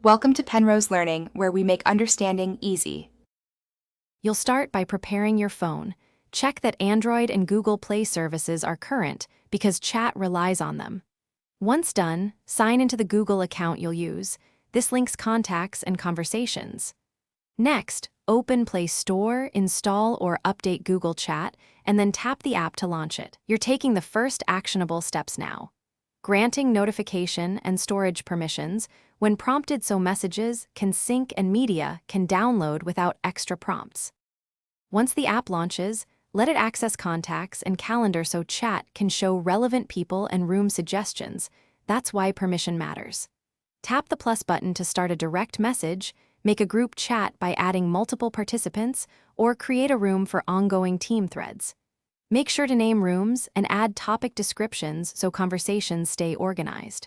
Welcome to Penrose Learning, where we make understanding easy. You'll start by preparing your phone. Check that Android and Google Play services are current because chat relies on them. Once done, sign into the Google account you'll use. This links contacts and conversations. Next, open Play Store, install or update Google Chat, and then tap the app to launch it. You're taking the first actionable steps now. Granting notification and storage permissions, when prompted so messages can sync and media can download without extra prompts. Once the app launches, let it access contacts and calendar so chat can show relevant people and room suggestions. That's why permission matters. Tap the plus button to start a direct message, make a group chat by adding multiple participants, or create a room for ongoing team threads. Make sure to name rooms and add topic descriptions so conversations stay organized.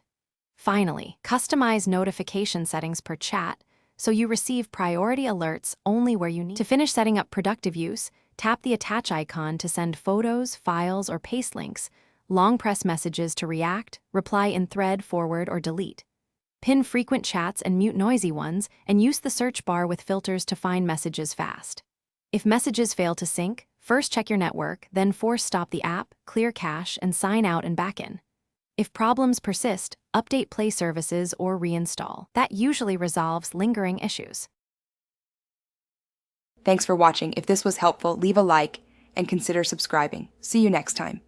Finally, customize notification settings per chat so you receive priority alerts only where you need. To finish setting up productive use, tap the attach icon to send photos, files, or paste links, long press messages to react, reply in thread, forward, or delete. Pin frequent chats and mute noisy ones, and use the search bar with filters to find messages fast. If messages fail to sync, first check your network, then force stop the app, clear cache, and sign out and back in. If problems persist, update Play services or reinstall. That usually resolves lingering issues. Thanks for watching. If this was helpful, leave a like and consider subscribing. See you next time.